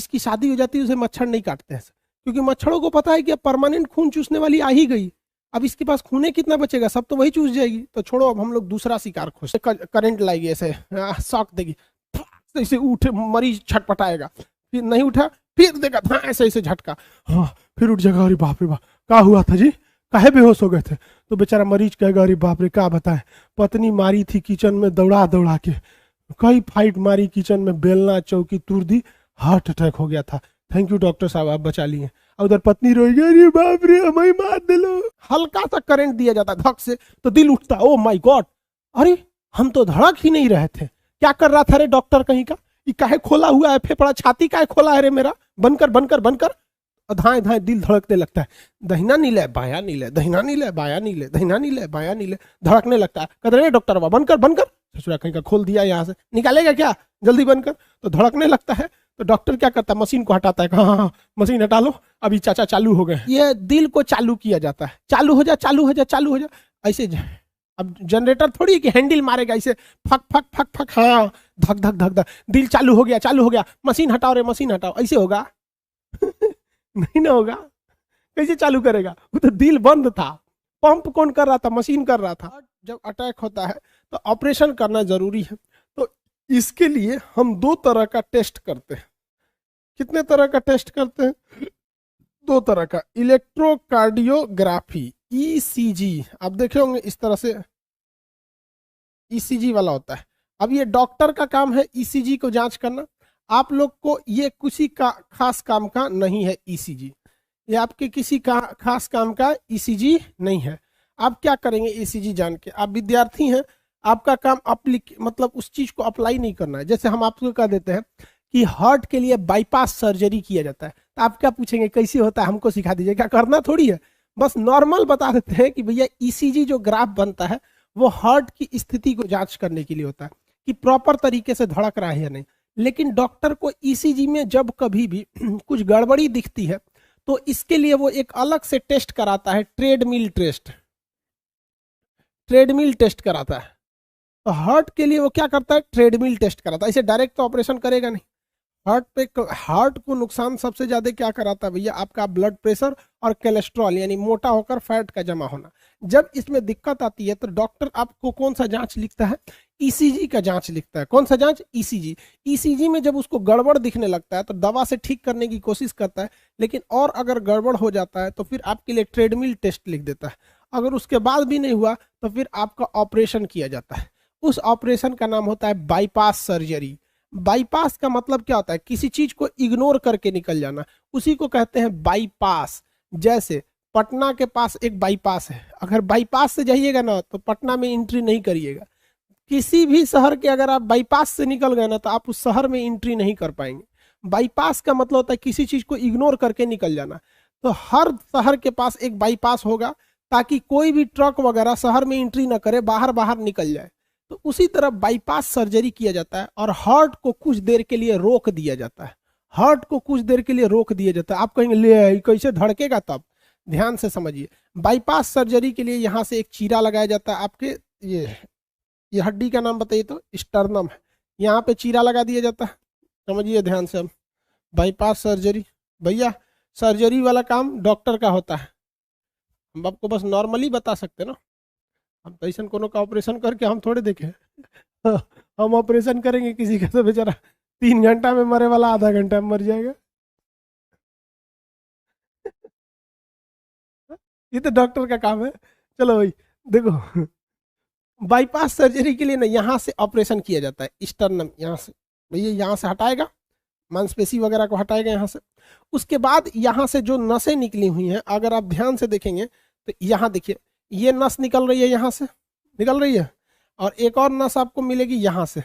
जिसकी शादी हो जाती है उसे मच्छर नहीं काटते हैं, क्योंकि मच्छरों को पता है कि अब परमानेंट खून चूसने वाली आ ही गई, अब इसके पास खूने कितना बचेगा, सब तो वही चूस जाएगी, तो छोड़ो अब हम लोग दूसरा शिकार खोजते। करंट लाएगी ऐसे, शॉक देगी, ऐसे उठे मरीज छटपटाएगा, फिर नहीं उठा, फिर देगा ऐसे ऐसे झटका, हाँ फिर उठ जाएगा, अरे बाप रे बाप क्या हुआ था जी, काहे बेहोश हो गए थे, तो बेचारा मरीज कहेगा अरे बाप रे क्या बताएं, पत्नी मारी थी किचन में दौड़ा दौड़ा के, कई फाइट मारी किचन में, बेलना चौकी तोड़ दी, हार्ट अटैक हो गया था, थैंक यू डॉक्टर साहब आप बचा लिए। उधर पत्नी रोएगी अरे बाप रे हमें मार दे लो, हल्का सा करंट दिया जाता है धक से तो दिल उठता, ओ माय गॉड, अरे हम तो धड़क ही नहीं रहे थे, क्या कर रहा था रे डॉक्टर कहीं का, ये काहे खोला हुआ है फेफड़ा, छाती काहे खोला है रे मेरा, बनकर बनकर बनकर, धाए धाए दिल धड़कने लगता है, दहिना नीले बाया नीले, दहिना नीले बाया नीले, दहिना नीले बाया नीले, धड़कने लगता है, कहते रे डॉक्टर बाबा बनकर बनकर, ससुरा कहीं का खोल दिया यहाँ से, निकालेगा क्या जल्दी बनकर, तो धड़कने लगता है, तो डॉक्टर क्या करता है मशीन को हटाता है, हाँ हाँ मशीन हटा लो अभी चाचा चालू हो गए, ये दिल को चालू किया जाता है, चालू हो जा चालू हो जा चालू हो जा ऐसे। अब जनरेटर थोड़ी कि हैंडल मारेगा ऐसे फक फक फक फक, हाँ धक धक धक धक, दिल चालू हो गया, मशीन हटाओ रे मशीन हटाओ, ऐसे होगा नहीं ना होगा, कैसे चालू करेगा, वो तो दिल बंद था, पंप कौन कर रहा था, मशीन कर रहा था। जब अटैक होता है तो ऑपरेशन करना जरूरी है, तो इसके लिए हम दो तरह का टेस्ट करते हैं। कितने तरह का टेस्ट करते हैं? दो तरह का, इलेक्ट्रोकार्डियोग्राफी ईसीजी, आप देखे होंगे इस तरह से ईसीजी वाला होता है। अब ये डॉक्टर का काम है ईसीजी को जांच करना, आप लोग को ये किसी का खास काम का नहीं है ईसीजी, ये आपके किसी का खास काम का ईसीजी नहीं है। आप क्या करेंगे ईसीजी जान के, आप विद्यार्थी हैं, आपका काम मतलब उस चीज को अप्लाई नहीं करना है। जैसे हम आपको कह देते हैं कि हार्ट के लिए बाईपास सर्जरी किया जाता है, तो आप क्या पूछेंगे कैसे होता है, हमको सिखा दीजिए, क्या करना थोड़ी है, बस नॉर्मल बता देते हैं कि भैया ईसीजी जो ग्राफ बनता है वो हार्ट की स्थिति को जांच करने के लिए होता है कि प्रॉपर तरीके से धड़क रहा है या नहीं। लेकिन डॉक्टर को ईसीजी में जब कभी भी कुछ गड़बड़ी दिखती है तो इसके लिए वो एक अलग से टेस्ट कराता है, ट्रेडमिल टेस्ट कराता है। तो हार्ट के लिए वो क्या करता है, ट्रेडमिल टेस्ट कराता है, इसे डायरेक्ट तो ऑपरेशन करेगा नहीं। हार्ट को नुकसान सबसे ज्यादा क्या कराता है भैया, आपका ब्लड प्रेशर और कोलेस्ट्रॉल, यानी मोटा होकर फैट का जमा होना। जब इसमें दिक्कत आती है तो डॉक्टर आपको कौन सा जांच लिखता है, ईसीजी का जांच लिखता है। कौन सा जांच, ईसीजी। ईसीजी में जब उसको गड़बड़ दिखने लगता है तो दवा से ठीक करने की कोशिश करता है, लेकिन और अगर गड़बड़ हो जाता है तो फिर आपके लिए ट्रेडमिल टेस्ट लिख देता है। अगर उसके बाद भी नहीं हुआ तो फिर आपका ऑपरेशन किया जाता है। उस ऑपरेशन का नाम होता है बाईपास सर्जरी। बाईपास का मतलब क्या होता है, किसी चीज को इग्नोर करके निकल जाना, उसी को कहते हैं बाईपास। जैसे पटना के पास एक बाईपास है, अगर बाईपास से जाइएगा ना तो पटना में एंट्री नहीं करिएगा। किसी भी शहर के अगर आप बाईपास से निकल गए ना तो आप उस शहर में एंट्री नहीं कर पाएंगे। बाईपास का मतलब होता है किसी चीज को इग्नोर करके निकल जाना। तो हर शहर के पास एक बाईपास होगा ताकि कोई भी ट्रक वगैरह शहर में एंट्री ना करे, बाहर बाहर निकल जाए। तो उसी तरह बाईपास सर्जरी किया जाता है और हार्ट को कुछ देर के लिए रोक दिया जाता है। हार्ट को कुछ देर के लिए रोक दिया जाता है। आप कहेंगे ले कैसे धड़केगा, तब ध्यान से समझिए। बाईपास सर्जरी के लिए यहाँ से एक चीरा लगाया जाता है, आपके ये हड्डी का नाम बताइए तो स्टर्नम है, यहाँ पे चीरा लगा दिया जाता है। समझिए ध्यान से। हम बाईपास सर्जरी, भैया सर्जरी वाला काम डॉक्टर का होता है, हम आपको बस नॉर्मली बता सकते ना, हम तो ऐसा कोनो का ऑपरेशन करके हम थोड़े देखे हम ऑपरेशन करेंगे किसी का तो बेचारा 3 घंटा में मरे वाला आधा घंटा में मर जाएगा। ये तो डॉक्टर का काम है। चलो भाई देखो, बाईपास सर्जरी के लिए ना यहाँ से ऑपरेशन किया जाता है, स्टर्नम यहाँ से, भैया यहाँ से हटाएगा, मांसपेशी वगैरह को हटाएगा यहाँ से। उसके बाद यहाँ से जो नसें निकली हुई हैं, अगर आप ध्यान से देखेंगे तो यहाँ देखिए ये नस निकल रही है, यहाँ से निकल रही है, और एक और नस आपको मिलेगी यहाँ से।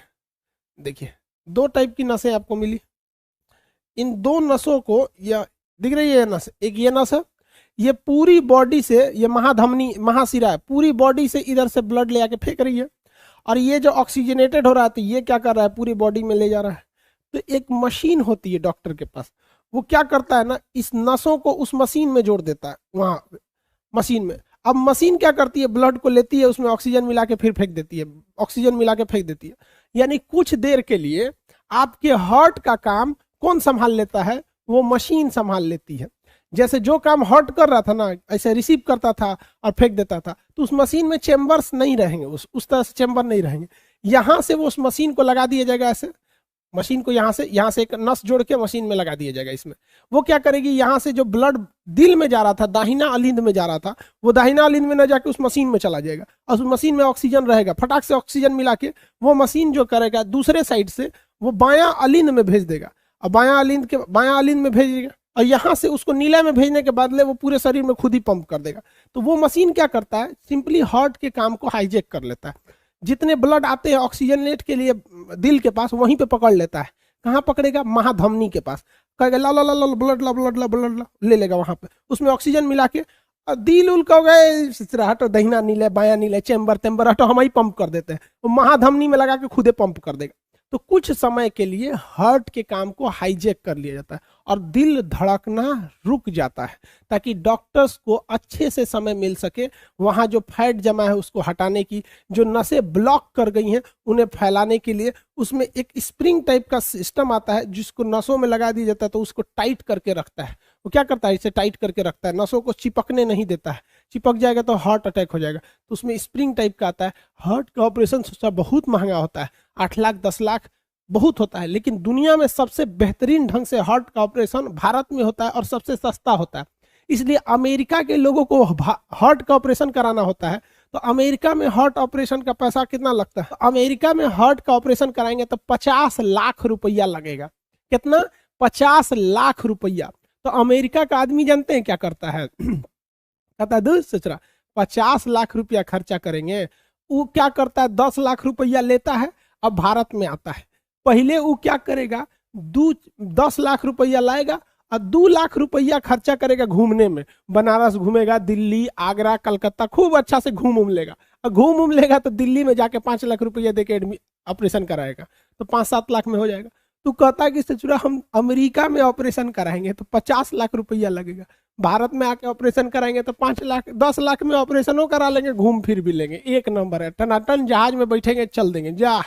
देखिए 2 टाइप की नसें आपको मिली। इन 2 नसों को, या दिख रही है नस, एक ये नस है, ये पूरी बॉडी से, ये महाधमनी महाशिरा है, पूरी बॉडी से इधर से ब्लड ले आके फेंक रही है, और ये जो ऑक्सीजनेटेड हो रहा है तो ये क्या कर रहा है, पूरी बॉडी में ले जा रहा है। तो एक मशीन होती है डॉक्टर के पास, वो क्या करता है ना, इस नसों को उस मशीन में जोड़ देता है, वहाँ मशीन में। अब मशीन क्या करती है, ब्लड को लेती है, उसमें ऑक्सीजन मिला के फिर फेंक देती है, ऑक्सीजन मिला के फेंक देती है। यानी कुछ देर के लिए आपके हार्ट का काम कौन संभाल लेता है? वो मशीन संभाल लेती है। जैसे जो काम हार्ट कर रहा था ना, ऐसे रिसीव करता था और फेंक देता था, तो उस मशीन में चेंबर्स नहीं रहेंगे, उस तरह से चेंबर नहीं रहेंगे। यहाँ से वो उस मशीन को लगा दिया जाएगा, ऐसे मशीन को यहाँ से एक नस जोड़ के मशीन में लगा दिया जाएगा। इसमें वो क्या करेगी, यहाँ से जो ब्लड दिल में जा रहा था, दाहिना अलिंद में जा रहा था, वो दाहिना अलिंद में न जाके उस मशीन में चला जाएगा और उस मशीन में ऑक्सीजन रहेगा। फटाक से ऑक्सीजन मिला के वो मशीन जो करेगा दूसरे साइड से वो बायां अलिंद में भेज देगा, और बायां अलिंद में भेजेगा, और यहाँ से उसको नीला में भेजने के बदले वो पूरे शरीर में खुद ही पंप कर देगा। तो वो मशीन क्या करता है, सिंपली हार्ट के काम को हाईजेक कर लेता है। जितने ब्लड आते हैं ऑक्सीजनेट के लिए दिल के पास, वहीं पे पकड़ लेता है। कहाँ पकड़ेगा? महाधमनी के पास। कहेगा ला ला ला ला ब्लड ला ब्लड ला ब्लड ला, ले लेगा वहां पे, उसमें ऑक्सीजन मिला के, और दिल उल कह गए हटो, दहिना नीले बाया नीले, चैम्बर तेम्बर हटो, हम ही पंप कर देते हैं। वो महाधमनी में लगा के खुदे पंप कर देगा। तो कुछ समय के लिए हार्ट के काम को हाईजेक कर लिया जाता है और दिल धड़कना रुक जाता है, ताकि डॉक्टर्स को अच्छे से समय मिल सके वहाँ जो फैट जमा है उसको हटाने की, जो नसें ब्लॉक कर गई हैं उन्हें फैलाने के लिए। उसमें एक स्प्रिंग टाइप का सिस्टम आता है जिसको नसों में लगा दिया जाता है, तो उसको टाइट करके रखता है। वो क्या करता है, इसे टाइट करके रखता है, नसों को चिपकने नहीं देता है। चिपक जाएगा तो हार्ट अटैक हो जाएगा। तो उसमें स्प्रिंग टाइप का आता है। हार्ट का ऑपरेशन सोचा बहुत महंगा होता है, 8 लाख 10 लाख बहुत होता है, लेकिन दुनिया में सबसे बेहतरीन ढंग से हार्ट का ऑपरेशन भारत में होता है और सबसे सस्ता होता है। इसलिए अमेरिका के लोगों को हार्ट का ऑपरेशन कराना होता है, तो अमेरिका में हार्ट ऑपरेशन का पैसा कितना लगता है? तो अमेरिका में हार्ट का ऑपरेशन कराएंगे तो 50 लाख रुपया लगेगा। कितना? 50 लाख रुपया। तो अमेरिका का आदमी जानते हैं क्या करता है? कहता है दूध सचरा 50 लाख रुपया खर्चा करेंगे। वो क्या करता है, 10 लाख रुपया लेता है, अब भारत में आता है। पहले वो क्या करेगा, 10 लाख रुपया लाएगा और 2 लाख रुपया खर्चा करेगा घूमने में। बनारस घूमेगा, दिल्ली, आगरा, कलकत्ता, खूब अच्छा से घूम लेगा। और घूम लेगा तो दिल्ली में जाके 5 लाख रुपया देके ऑपरेशन कराएगा, तो 5-7 लाख में हो जाएगा। तो कहता है कि सचुरा हम अमेरिका में ऑपरेशन कराएंगे तो 50 लाख रुपया लगेगा, भारत में आके ऑपरेशन कराएंगे तो 5 लाख 10 लाख में ऑपरेशनों करा लेंगे, घूम फिर भी लेंगे। एक नंबर है, टनाटन जहाज में बैठेंगे, चल देंगे। जा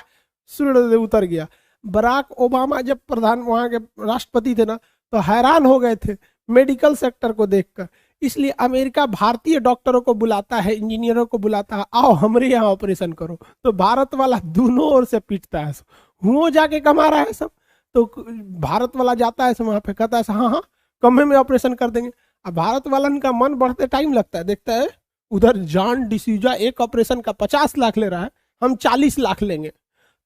सूर्य उतर गया। बराक ओबामा जब प्रधान वहाँ के राष्ट्रपति थे ना, तो हैरान हो गए थे मेडिकल सेक्टर को देखकर। इसलिए अमेरिका भारतीय डॉक्टरों को बुलाता है, इंजीनियरों को बुलाता है, आओ हमारे यहाँ ऑपरेशन करो। तो भारत वाला दोनों ओर से पीटता है, हुओं जाके कमा रहा है सब। तो भारत वाला जाता है वहाँ पे, कहता है हाँ हाँ कम में ऑपरेशन कर देंगे। अब भारत वालन का मन बढ़ते टाइम लगता है, देखता है उधर जॉन डिसूजा एक ऑपरेशन का 50 लाख ले रहा है, हम 40 लाख लेंगे।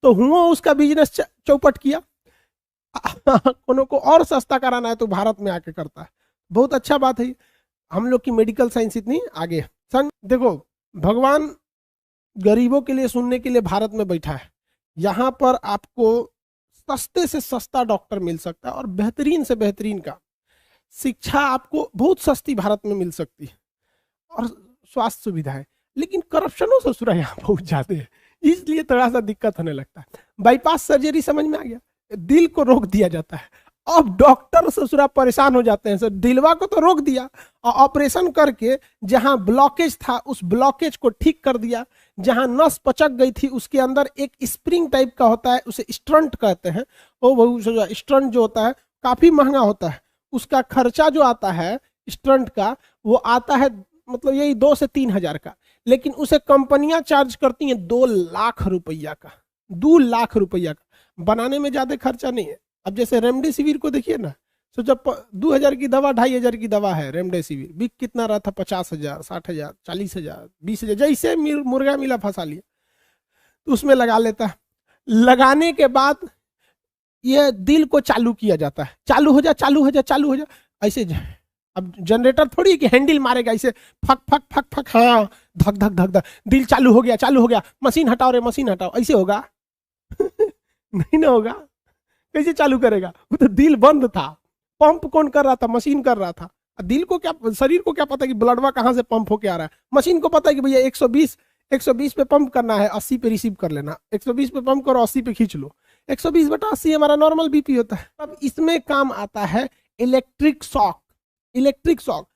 तो हुआ उसका बिजनेस चौपट किया। कोनो को और सस्ता कराना है तो भारत में आके करता है। बहुत अच्छा बात है, हम लोग की मेडिकल साइंस इतनी आगे है। सन देखो, भगवान गरीबों के लिए सुनने के लिए भारत में बैठा है। यहाँ पर आपको सस्ते से सस्ता डॉक्टर मिल सकता है और बेहतरीन से बेहतरीन का शिक्षा आपको बहुत सस्ती भारत में मिल सकती है और स्वास्थ्य सुविधा है। लेकिन करप्शनों से सुरा यहाँ बहुत ज्यादा है, इसलिए थोड़ा सा दिक्कत होने लगता है। बाईपास सर्जरी समझ में आ गया, दिल को रोक दिया जाता है। अब डॉक्टर ससुरा परेशान हो जाते हैं, सर दिलवा को तो रोक दिया और ऑपरेशन करके जहां ब्लॉकेज था उस ब्लॉकेज को ठीक कर दिया। जहां नस पचक गई थी उसके अंदर एक स्प्रिंग टाइप का होता है, उसे स्टंट कहते हैं। वो स्टंट जो होता है काफी महंगा होता है, उसका खर्चा जो आता है स्टंट का वो आता है मतलब यही 2 से 3 हजार का, लेकिन उसे कंपनियां चार्ज करती हैं 2 लाख रुपया का। 2 लाख रुपया का बनाने में ज्यादा खर्चा नहीं है। अब जैसे रेमडेसिविर को देखिए ना, तो जब 2000 की दवा 2500 की दवा है रेमडेसिविर, बिक कितना रहा था 50,000 60,000 40,000 20,000, जैसे मुर्गा मिला फंसा लिया तो उसमें लगा लेता है। लगाने के बाद ये दिल को चालू किया जाता है, चालू हो जा चालू हो जा चालू हो जा ऐसे। अब जनरेटर थोड़ी कि हैंडल मारेगा ऐसे फक फक फक फक, हाँ धक धक धक धक, दिल चालू हो गया, मशीन हटाओ रे मशीन हटाओ, ऐसे होगा? नहीं ना होगा। कैसे चालू करेगा? वो तो दिल बंद था, पंप कौन कर रहा था? मशीन कर रहा था। दिल को क्या, शरीर को क्या पता कि ब्लडवा कहाँ से पंप होके आ रहा है? मशीन को पता है कि भैया 120 पे पंप करना है, 80 पे रिसीव कर लेना, 120 पे पंप करो, 80 पे खींच लो। 120/80 हमारा नॉर्मल बीपी होता है। अब इसमें काम आता है इलेक्ट्रिक शॉक। इलेक्ट्रिक शॉक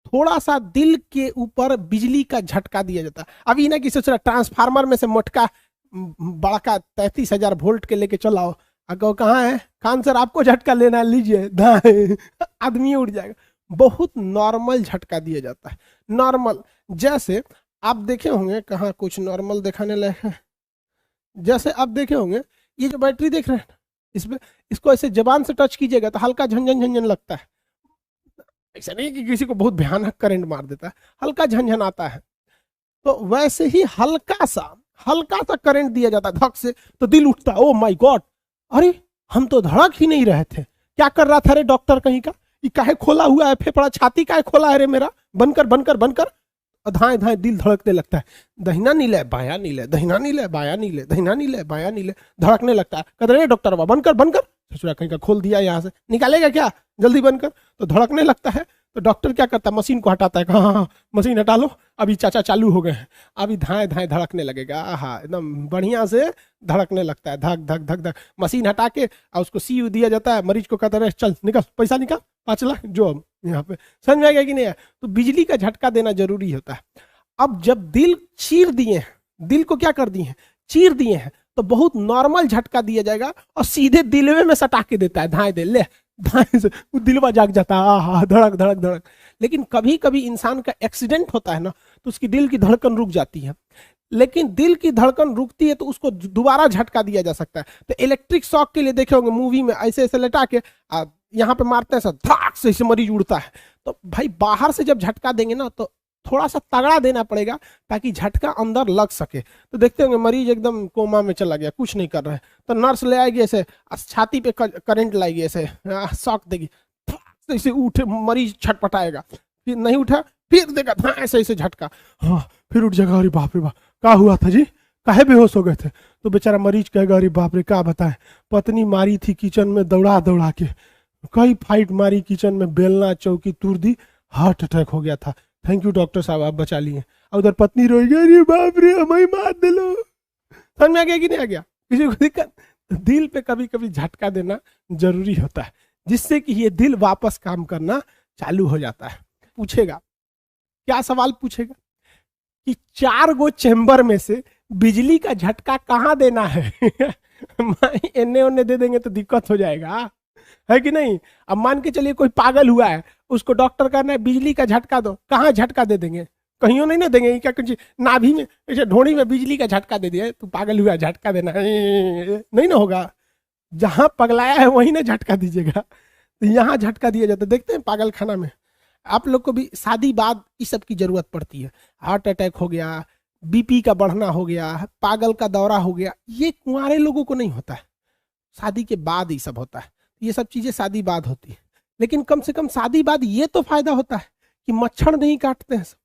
थोड़ा सा दिल के ऊपर बिजली का झटका दिया जाता है। अभी ना कि सोच रहा ट्रांसफार्मर में से मोटका बड़का 33,000 वोल्ट के लेके चलाओ अगर कहाँ है खान सर, आपको झटका लेना है, लीजिए, दाएं, आदमी उड़ जाएगा। बहुत नॉर्मल झटका दिया जाता है, नॉर्मल। जैसे आप देखे होंगे, कहाँ कुछ नॉर्मल दिखाने लायक है, जैसे आप देखे होंगे ये जो बैटरी देख रहे हैं इसमें, इसको ऐसे जबान से टच कीजिएगा तो हल्का झंझन झंझन लगता है। ऐसा नहीं कि किसी को बहुत भयानक करंट मार देता है, हल्का झंझन आता है। तो वैसे ही हल्का सा करंट दिया जाता है धक से, तो दिल उठता है, ओ माय गॉड, अरे हम तो धड़क ही नहीं रहे थे, क्या कर रहा था रे डॉक्टर कहीं का, ये काहे खोला हुआ है फेफड़ा, छाती काहे खोला है रे मेरा, बनकर बनकर बनकर धाए धाए दिल धड़कने लगता है। दहिना नीले बाया नीले, दहिना नीले बाया नीले, दहिना नीले बाया नीले, धड़कने लगता है। कहते रे डॉक्टर बाबा बनकर बनकर, ससुरा कहीं का खोल दिया, यहाँ से निकालेगा क्या, जल्दी बनकर। तो धड़कने लगता है, तो डॉक्टर क्या करता है, मशीन को हटाता है, हाँ मशीन हटा लो, अभी चाचा चालू हो गए हैं, अभी धाए धाए धड़कने लगेगा, हाँ एकदम बढ़िया से धड़कने लगता है, धक धक धक धक। मशीन हटा के और उसको सी दिया जाता है, मरीज को कहता है चल निकल, पैसा निकाल 5 लाख जो यहाँ पे, समझ में आएगा कि नहीं है। तो बिजली का झटका देना जरूरी होता है। अब जब दिल चीर दिए हैं, दिल को क्या कर दिए हैं, चीर दिए हैं, तो बहुत नॉर्मल झटका दिया जाएगा और सीधे दिलवे में सटा के देता है, धाए दे ले, धाए से दिलवा जाग जाता है, आहा धड़क धड़क धड़क। लेकिन कभी कभी इंसान का एक्सीडेंट होता है ना, तो उसकी दिल की धड़कन रुक जाती है, लेकिन दिल की धड़कन रुकती है तो उसको दोबारा झटका दिया जा सकता है। तो इलेक्ट्रिक शॉक के लिए देखे होंगे मूवी में, ऐसे ऐसे लटा के यहाँ पे मारते हैं, धड़ाक से इसे मरीज उड़ता है। तो भाई बाहर से जब झटका देंगे ना, तो थोड़ा सा तगड़ा देना पड़ेगा ताकि झटका अंदर लग सके। तो देखते होंगे मरीज एकदम कोमा में चला गया, कुछ नहीं कर रहा है, तो नर्स ले आएगी ऐसे, छाती पे करंट लाएगी, ऐसे शॉक देगी, ऐसे उठे मरीज छटपटाएगा, फिर नहीं उठा, फिर देगा ऐसे ऐसे झटका, हाँ फिर उठ जाएगा, अरे बाप रे बाप क्या हुआ था जी, काहे बेहोश हो गए थे। तो बेचारा मरीज कहेगा, अरे बाप रे क्या बताएं, पत्नी मारी थी किचन में दौड़ा दौड़ा के, कई फाइट मारी किचन में, बेलना चौकी तोड़ दी, हार्ट अटैक हो गया था, थैंक यू डॉक्टर साहब आप बचा लिए। और उधर पत्नी रोएगी, अरे बाप रे हमें मार दे लो। समझ में आ गया कि नहीं आ गया, किसी को दिक्कत। दिल पे कभी कभी झटका देना जरूरी होता है, जिससे कि ये दिल वापस काम करना चालू हो जाता है। पूछेगा, क्या सवाल पूछेगा कि 4 गो चेंबर में से बिजली का झटका कहाँ देना है। एने ओने दे देंगे तो दिक्कत हो जाएगा, है कि नहीं। अब मान के चलिए कोई पागल हुआ है, उसको डॉक्टर कहना है बिजली का झटका दो, कहाँ झटका दे देंगे, कहीं नहीं ना देंगे, क्या कुछ नाभि में ऐसे ढोड़ी में बिजली का झटका दे दिया, तू पागल हुआ झटका देना नहीं ना होगा। जहां पगलाया है वहीं ना झटका दीजिएगा, तो यहाँ झटका दिया जाता है। देखते हैं पागल खाना में आप लोग को भी शादी बाद इस सब की जरूरत पड़ती है, हार्ट अटैक हो गया, बीपी का बढ़ना हो गया, पागल का दौरा हो गया, ये कुंवारे लोगों को नहीं होता है, शादी के बाद ही सब होता है। ये सब चीजें शादी बाद होती है, लेकिन कम से कम शादी बाद ये तो फायदा होता है कि मच्छर नहीं काटते हैं सब।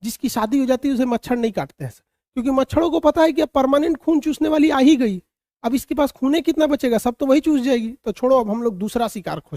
जिसकी शादी हो जाती है उसे मच्छर नहीं काटते हैं सब, क्योंकि मच्छरों को पता है कि अब परमानेंट खून चूसने वाली आ ही गई, अब इसके पास खूने कितना बचेगा, सब तो वही चूस जाएगी, तो छोड़ो अब हम लोग दूसरा शिकार खोज